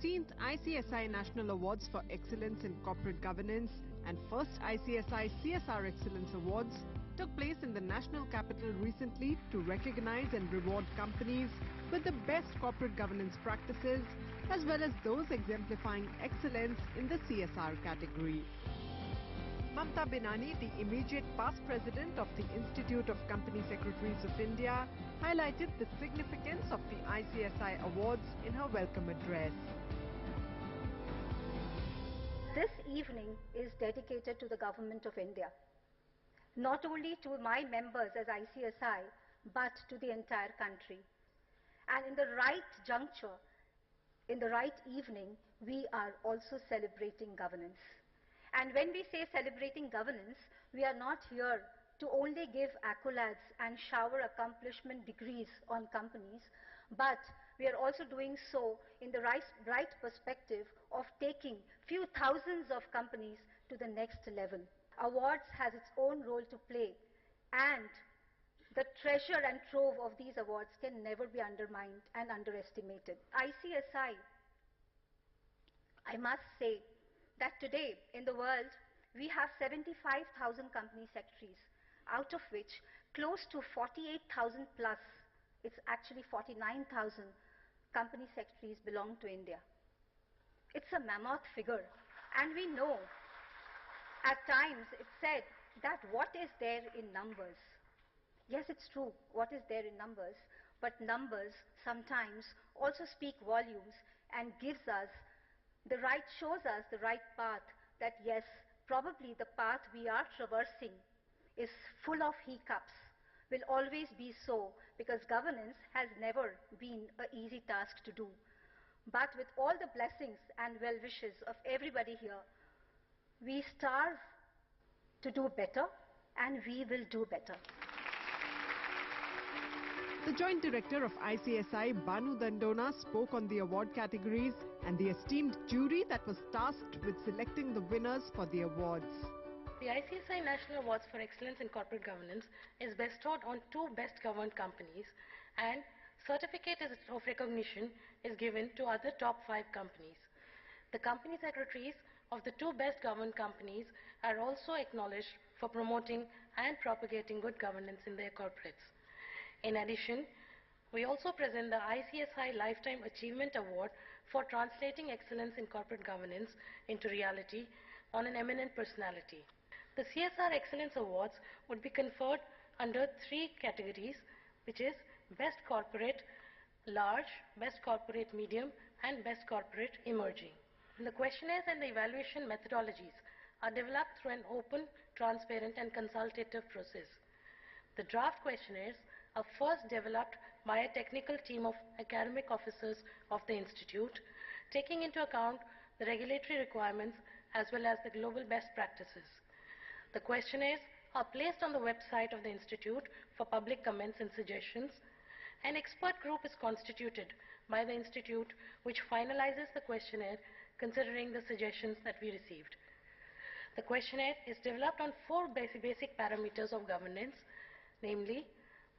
16th ICSI National Awards for Excellence in Corporate Governance and 1st ICSI CSR Excellence Awards took place in the national capital recently to recognize and reward companies with the best corporate governance practices as well as those exemplifying excellence in the CSR category. Mamta Binani, the immediate past president of the Institute of Company Secretaries of India, highlighted the significance of the ICSI Awards in her welcome address. This evening is dedicated to the Government of India, not only to my members as ICSI, but to the entire country. And in the right juncture, in the right evening, we are also celebrating governance. And when we say celebrating governance, we are not here to only give accolades and shower accomplishment degrees on companies, but we are also doing so in the right perspective of taking few thousands of companies to the next level. Awards has its own role to play, and the treasure and trove of these awards can never be undermined and underestimated. ICSI, I must say that today in the world we have 75,000 company secretaries, out of which close to 48,000 plus, it's actually 49,000 company secretaries belong to India. It's a mammoth figure, and we know at times it's said that what is there in numbers? Yes, it's true, what is there in numbers, but numbers sometimes also speak volumes and shows us the right path, that yes, probably the path we are traversing is full of hiccups, will always be so, because governance has never been an easy task to do. But with all the blessings and well wishes of everybody here, we strive to do better, and we will do better. The Joint Director of ICSI, Banu Dandona, spoke on the award categories and the esteemed jury that was tasked with selecting the winners for the awards. The ICSI National Awards for Excellence in Corporate Governance is bestowed on 2 best governed companies, and certificate of recognition is given to other top 5 companies. The company secretaries of the 2 best governed companies are also acknowledged for promoting and propagating good governance in their corporates. In addition, we also present the ICSI Lifetime Achievement Award for translating excellence in corporate governance into reality on an eminent personality. The CSR Excellence Awards would be conferred under 3 categories, which is Best Corporate Large, Best Corporate Medium, and Best Corporate Emerging. The questionnaires and the evaluation methodologies are developed through an open, transparent, and consultative process. The draft questionnaires are first developed by a technical team of academic officers of the Institute, taking into account the regulatory requirements as well as the global best practices. The questionnaires are placed on the website of the Institute for public comments and suggestions. An expert group is constituted by the Institute which finalizes the questionnaire considering the suggestions that we received. The questionnaire is developed on 4 basic parameters of governance, namely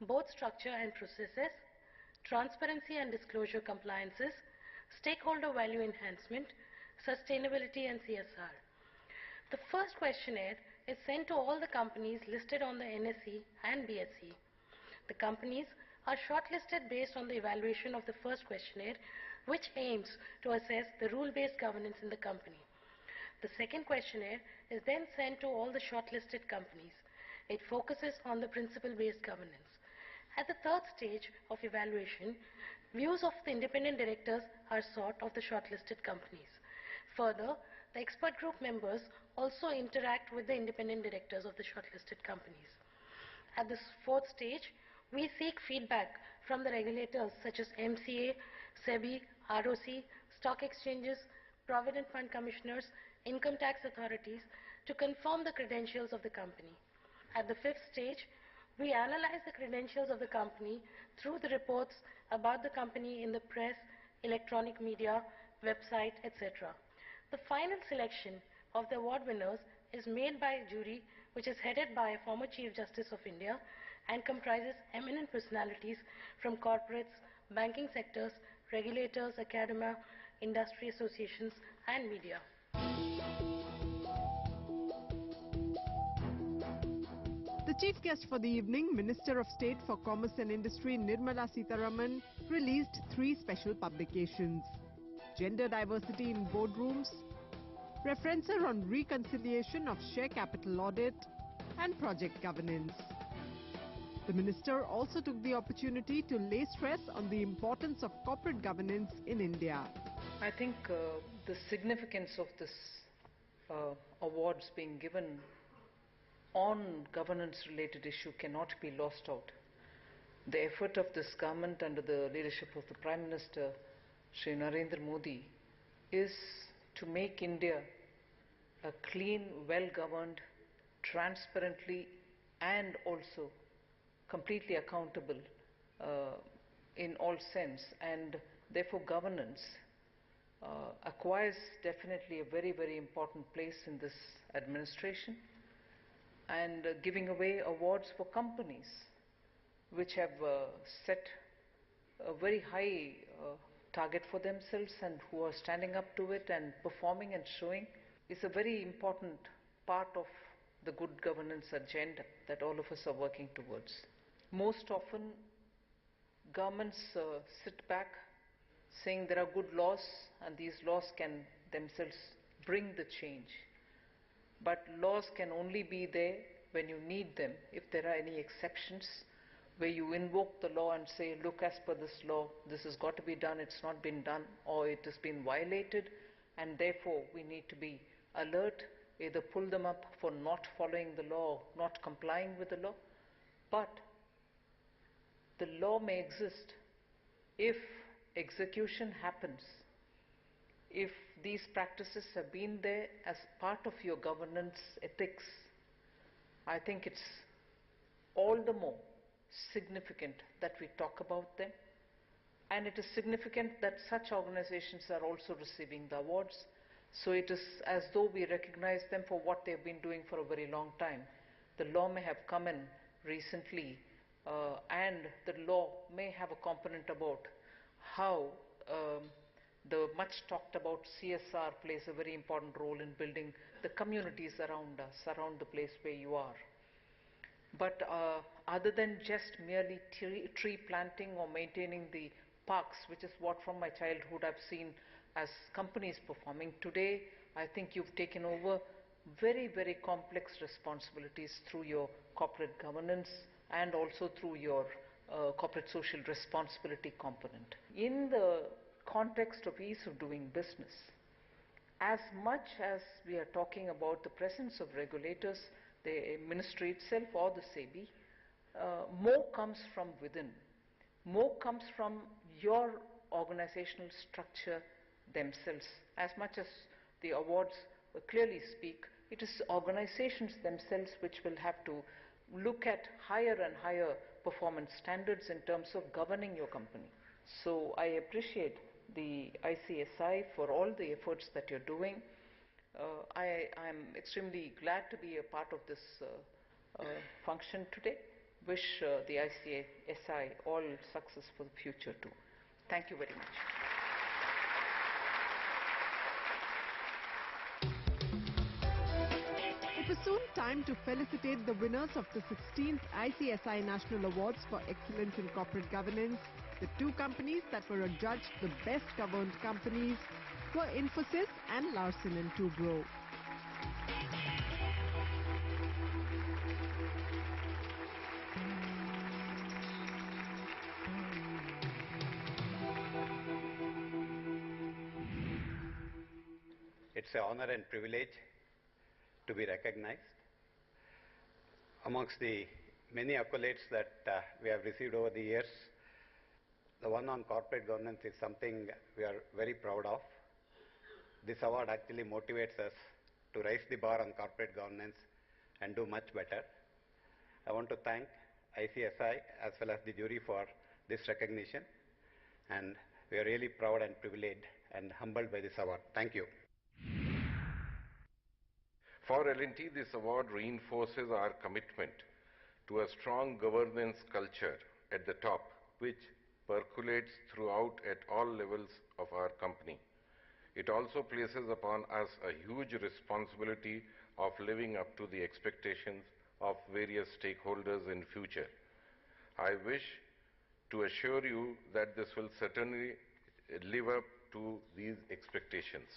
board structure and processes, transparency and disclosure compliances, stakeholder value enhancement, sustainability, and CSR. The first questionnaire is sent to all the companies listed on the NSE and BSE. The companies are shortlisted based on the evaluation of the first questionnaire, which aims to assess the rule-based governance in the company. The second questionnaire is then sent to all the shortlisted companies. It focuses on the principle-based governance. At the third stage of evaluation, views of the independent directors are sought of the shortlisted companies. Further, the expert group members also interact with the independent directors of the shortlisted companies. At this fourth stage, we seek feedback from the regulators such as MCA, SEBI, ROC, stock exchanges, provident fund commissioners, income tax authorities to confirm the credentials of the company. At the fifth stage, we analyze the credentials of the company through the reports about the company in the press, electronic media, website, etc. The final selection of the award winners is made by a jury which is headed by a former Chief Justice of India and comprises eminent personalities from corporates, banking sectors, regulators, academia, industry associations and media. The chief guest for the evening, Minister of State for Commerce and Industry Nirmala Sitharaman, released 3 special publications: Gender Diversity in Boardrooms, Referencer on Reconciliation of Share Capital Audit, and Project Governance. The minister also took the opportunity to lay stress on the importance of corporate governance in India. I think the significance of this awards being given on governance-related issue cannot be lost out. The effort of this government under the leadership of the Prime Minister, Shri Narendra Modi, is to make India a clean, well-governed, transparently and also completely accountable in all sense, and therefore governance acquires definitely a very, very important place in this administration, and giving away awards for companies which have set a very high target for themselves and who are standing up to it and performing and showing is a very important part of the good governance agenda that all of us are working towards. Most often, governments sit back saying there are good laws and these laws can themselves bring the change. But laws can only be there when you need them. If there are any exceptions where you invoke the law and say, look, as per this law, this has got to be done, it's not been done, or it has been violated, and therefore we need to be alert, either pull them up for not following the law, not complying with the law. But the law may exist if execution happens. If these practices have been there as part of your governance ethics, I think it's all the more significant that we talk about them. And it is significant that such organizations are also receiving the awards. So it is as though we recognize them for what they've been doing for a very long time. The law may have come in recently, and the law may have a component about how the much talked about CSR plays a very important role in building the communities around us, around the place where you are. But other than just merely tree planting or maintaining the parks, which is what from my childhood I've seen as companies performing, today I think you've taken over very, very complex responsibilities through your corporate governance and also through your corporate social responsibility component. In the context of ease of doing business, as much as we are talking about the presence of regulators, the ministry itself or the SEBI, more comes from within. More comes from your organizational structure themselves. As much as the awards clearly speak, it is organizations themselves which will have to look at higher and higher performance standards in terms of governing your company. So I appreciate the ICSI for all the efforts that you're doing. I am extremely glad to be a part of this function today. Wish the ICSI all success for the future too. Thank you very much. It was soon time to felicitate the winners of the 16th ICSI National Awards for Excellence in Corporate Governance. The 2 companies that were adjudged the best governed companies were Infosys and Larsen & Toubro. It's an honor and privilege to be recognized. Amongst the many accolades that we have received over the years, the one on corporate governance is something we are very proud of. This award actually motivates us to raise the bar on corporate governance and do much better. I want to thank ICSI as well as the jury for this recognition, and we are really proud and privileged and humbled by this award. Thank you. For L&T, this award reinforces our commitment to a strong governance culture at the top, which percolates throughout at all levels of our company. it also places upon us a huge responsibility of living up to the expectations of various stakeholders in future. I wish to assure you that this will certainly live up to these expectations.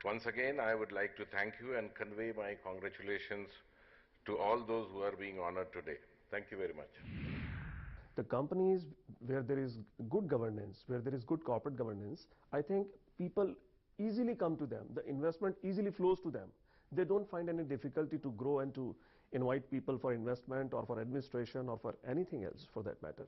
Once again, I would like to thank you and convey my congratulations to all those who are being honored today. Thank you very much. The companies where there is good governance, where there is good corporate governance, I think people easily come to them. The investment easily flows to them. They don't find any difficulty to grow and to invite people for investment or for administration or for anything else for that matter.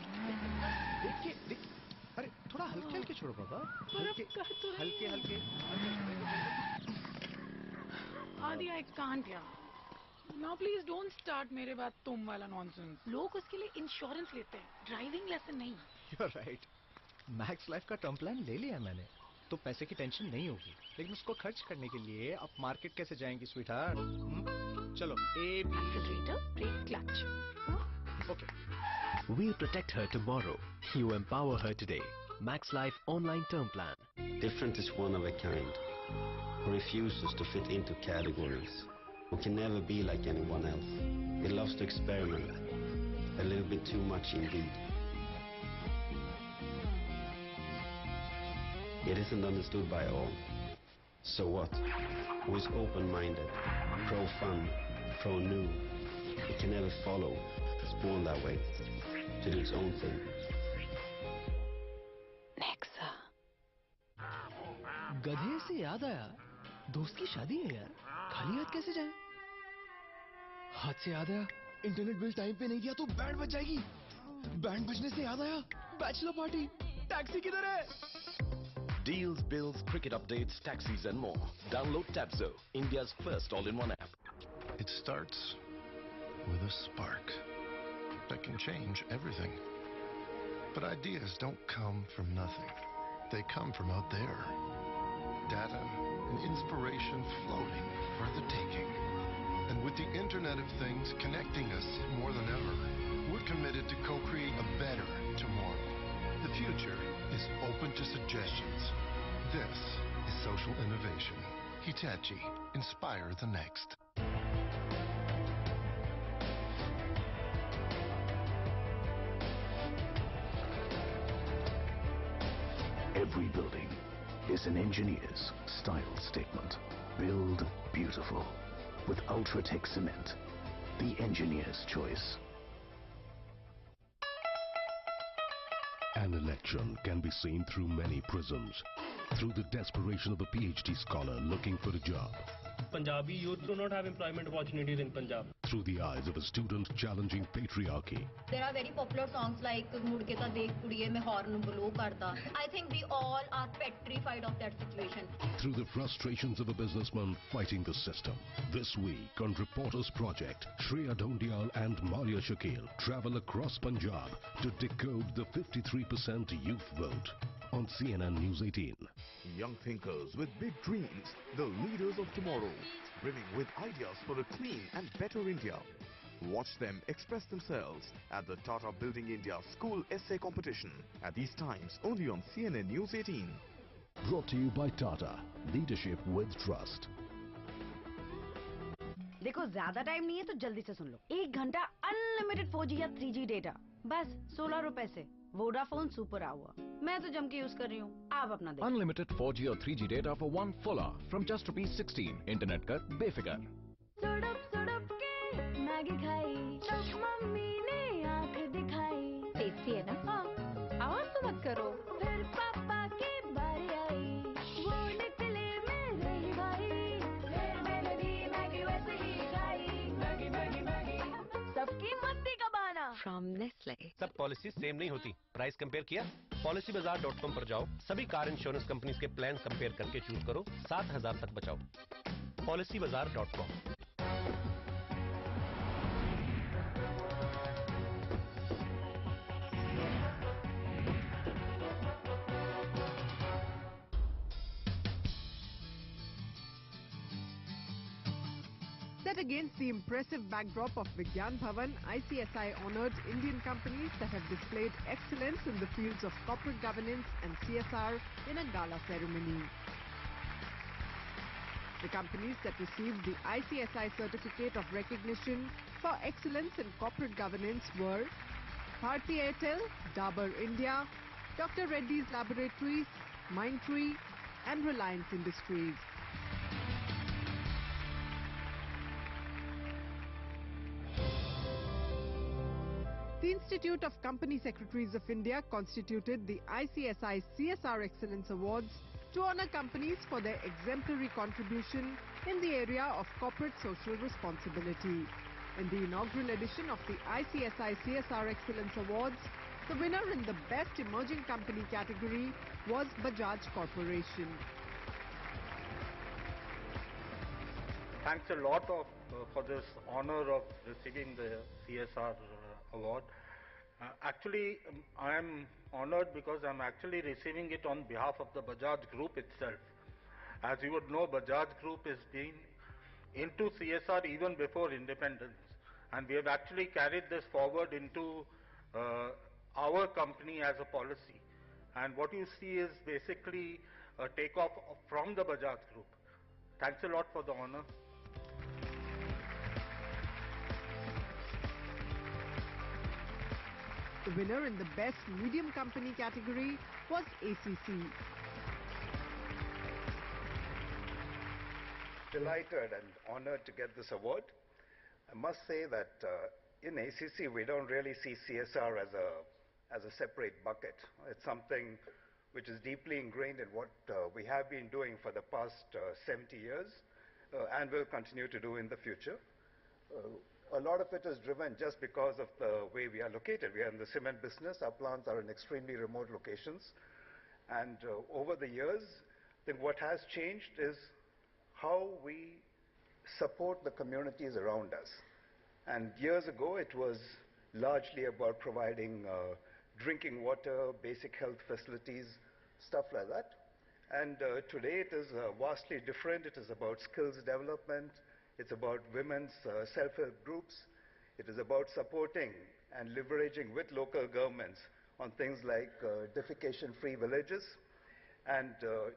देखिए अरे थोड़ा हल्के हल्के छोड़ो बाबा हल्के हल्के आदि I can't यार नाउ प्लीज डोंट स्टार्ट मेरे बाद तुम वाला नॉनसेंस लोग उसके लिए इंश्योरेंस लेते हैं ड्राइविंग लेसन नहीं you are right Max Life का टर्म प्लान ले लिया मैंने तो पैसे की टेंशन नहीं होगी लेकिन उसको खर्च करने के लिए आप मार्केट कैसे जाएंगी स्वीटहार्ट चलो A B accelerator brake clutch okay We'll protect her tomorrow. You empower her today. Max Life Online Term Plan. Different is one of a kind, who refuses to fit into categories, who can never be like anyone else. It loves to experiment, a little bit too much indeed. It isn't understood by all. So what? Who is open-minded, pro-fun, pro-new? It can never follow. It's born that way, to do its own thing. Nexa गधे से याद आया दोस्त की शादी है यार खाली हाथ कैसे जाए हाथ से याद आया इंटरनेट बिल टाइम पे नहीं दिया तो बैंड बज जाएगी बैंड बजने से याद आया बैचलर पार्टी टैक्सी किधर है Deals, bills, cricket updates, taxis and more. Download Tabzo, India's first all-in-one app. It starts with a spark that can change everything. But ideas don't come from nothing. They come from out there. Data and inspiration floating for the taking. And with the Internet of Things connecting us more than ever, we're committed to co-create a better tomorrow. The future is open to suggestions. This is social innovation. Hitachi. Inspire the next. Every building is an engineer's style statement. Build beautiful with Ultratech cement, the engineer's choice. An election can be seen through many prisms. Through the desperation of a PhD scholar looking for a job. Punjabi youth do not have employment opportunities in Punjab. Through the eyes of a student challenging patriarchy. There are very popular songs like Mud Ke Ta Dekh Kudiye Main Horn Blow Karda. I think we all are petrified of that situation. Through the frustrations of a businessman fighting the system. This week on Reporters Project, Shreya Dhondial and Maria Shakil travel across Punjab to decode the 53% youth vote. On CNN News 18. Young thinkers with big dreams, the leaders of tomorrow, brimming with ideas for a clean and better India. Watch them express themselves at the Tata Building India School Essay Competition at these times only on CNN News 18. Brought to you by Tata. Leadership with trust. देखो ज्यादा time नहीं है तो जल्दी से सुन लो 1 घंटा unlimited 4G या 3G data bus 16 रुपए से वोडाफोन सुपर आवर मैं तो जम के यूज कर रही हूँ आप अपना देखो Unlimited 4G or 3G data for 1 full hour from just ₹16. Internet का बेफिक्र सड़प सड़प के मैगी खाई तब मम्मी ने आंख दिखाई टेस्टी है ना हाँ आवाज तो मत करो फिर पापा की बारी आई वो निकले मेरे ही भाई फिर मैंने भी मैगी वैसे ही खाई मैगी मैगी मैगी सबकी मस्ती का बहाना from Nestle. सब पॉलिसी सेम नहीं होती। प्राइस कंपेयर किया? policybazaar.com पर जाओ, सभी कार इंश्योरेंस कंपनीज के प्लान कंपेयर करके चूज करो, 7,000 तक बचाओ। policybazaar.com। Set against the impressive backdrop of Vigyan Bhavan, ICSI honoured Indian companies that have displayed excellence in the fields of corporate governance and CSR in a gala ceremony. The companies that received the ICSI Certificate of Recognition for Excellence in Corporate Governance were Bharti Airtel, Dabur India, Dr. Reddy's Laboratories, Mindtree and Reliance Industries. The Institute of Company Secretaries of India constituted the ICSI CSR Excellence Awards to honour companies for their exemplary contribution in the area of corporate social responsibility. In the inaugural edition of the ICSI CSR Excellence Awards, the winner in the Best Emerging Company category was Bajaj Corporation. Thanks a lot for this honor of receiving the CSR award. Actually, I am honored because I am actually receiving it on behalf of the Bajaj Group itself. As you would know, Bajaj Group has been into CSR even before independence, and we have actually carried this forward into our company as a policy. And what you see is basically a takeoff from the Bajaj Group. Thanks a lot for the honor. The winner in the Best Medium Company category was ACC. Delighted and honored to get this award. I must say that in ACC we don't really see CSR as a separate bucket. It's something which is deeply ingrained in what we have been doing for the past 70 years and will continue to do in the future. A lot of it is driven just because of the way we are located. We are in the cement business. Our plants are in extremely remote locations. And over the years, I think what has changed is how we support the communities around us. And years ago, it was largely about providing drinking water, basic health facilities, stuff like that. And today it is vastly different. It is about skills development. It's about women's self-help groups. It is about supporting and leveraging with local governments on things like defecation-free villages. And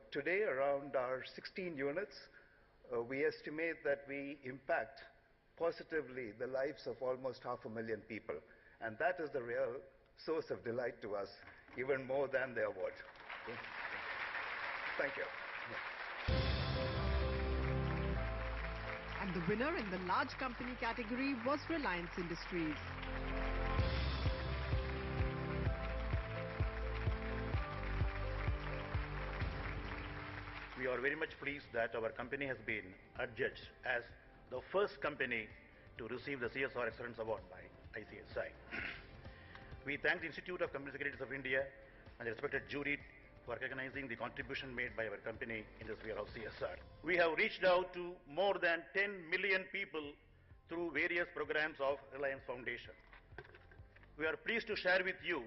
today, around our 16 units, we estimate that we impact positively the lives of almost 500,000 people. And that is the real source of delight to us, even more than the award. Thank you. And the winner in the large company category was Reliance Industries. We are very much pleased that our company has been adjudged as the first company to receive the CSR Excellence Award by ICSI. We thank the Institute of Company Secretaries of India and the respected jury for recognizing the contribution made by our company in the sphere of CSR. We have reached out to more than 10 million people through various programs of Reliance Foundation. We are pleased to share with you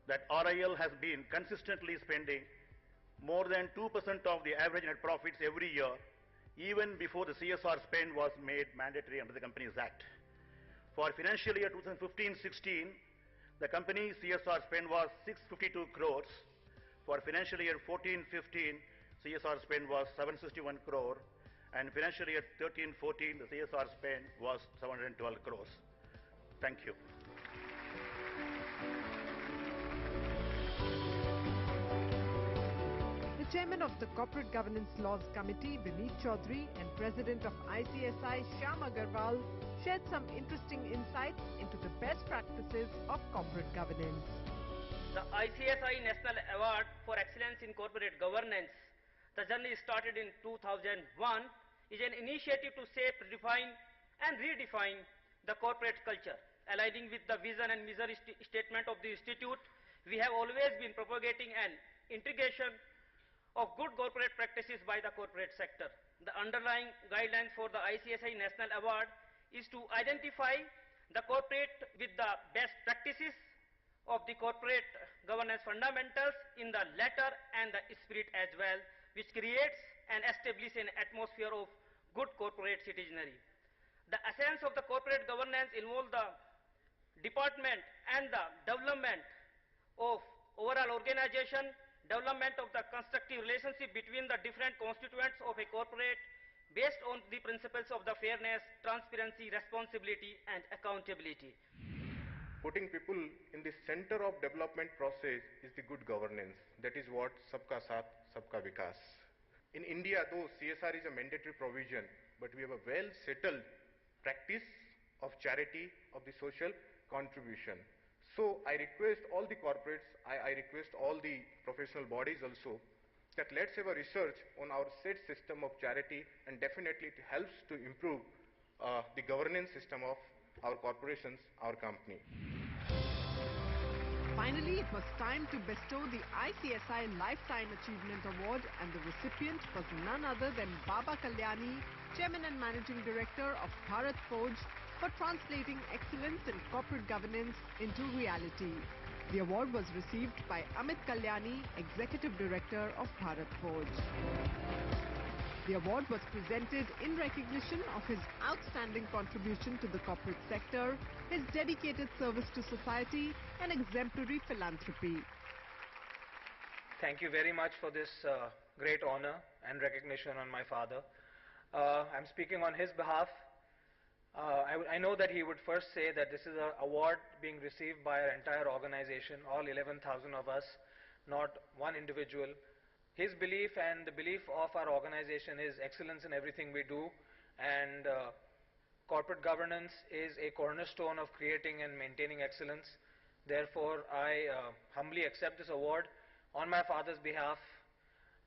that RIL has been consistently spending more than 2% of the average net profits every year, even before the CSR spend was made mandatory under the Companies Act. For financial year 2015-16, the company's CSR spend was 652 crores. For financial year 14-15, CSR spend was 761 crore, and financial year 13-14, the CSR spend was 712 crores. Thank you. The chairman of the Corporate Governance Laws Committee, Vineet Chaudhary, and president of ICSI, Shyam Agarwal, shared some interesting insights into the best practices of corporate governance. The ICSI National Award for Excellence in Corporate Governance, the journey started in 2001, is an initiative to shape, refine and redefine the corporate culture. aligning with the vision and mission statement of the Institute, we have always been propagating an integration of good corporate practices by the corporate sector. The underlying guidelines for the ICSI National Award is to identify the corporate with the best practices of the corporate governance fundamentals in the letter and the spirit as well, which creates and establishes an atmosphere of good corporate citizenry. The essence of the corporate governance involves the department and the development of overall organization, development of the constructive relationship between the different constituents of a corporate based on the principles of the fairness, transparency, responsibility and accountability. Putting people in the center of development process is the good governance. That is what Sabka Saath, Sabka Vikas. In India, though CSR is a mandatory provision, but we have a well-settled practice of charity, of the social contribution. So I request all the corporates, I request all the professional bodies also, that let's have a research on our set system of charity, and definitely it helps to improve the governance system of our corporations, our company. Finally, it was time to bestow the ICSI Lifetime Achievement Award, and the recipient was none other than Baba Kalyani, Chairman and Managing Director of Bharat Forge, for translating excellence in corporate governance into reality. The award was received by Amit Kalyani, Executive Director of Bharat Forge. The award was presented in recognition of his outstanding contribution to the corporate sector, his dedicated service to society, and exemplary philanthropy. Thank you very much for this great honor and recognition on my father. I'm speaking on his behalf. I know that he would first say that this is an award being received by our entire organization, all 11,000 of us, not one individual. His belief and the belief of our organization is excellence in everything we do, and corporate governance is a cornerstone of creating and maintaining excellence. Therefore, I humbly accept this award on my father's behalf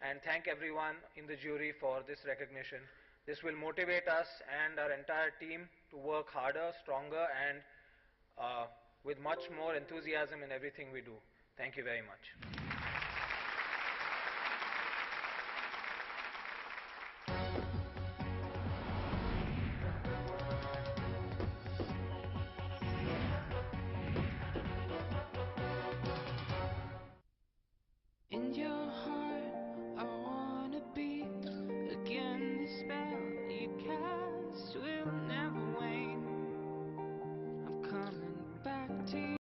and thank everyone in the jury for this recognition. This will motivate us and our entire team to work harder, stronger, and with much more enthusiasm in everything we do. Thank you very much. In your home.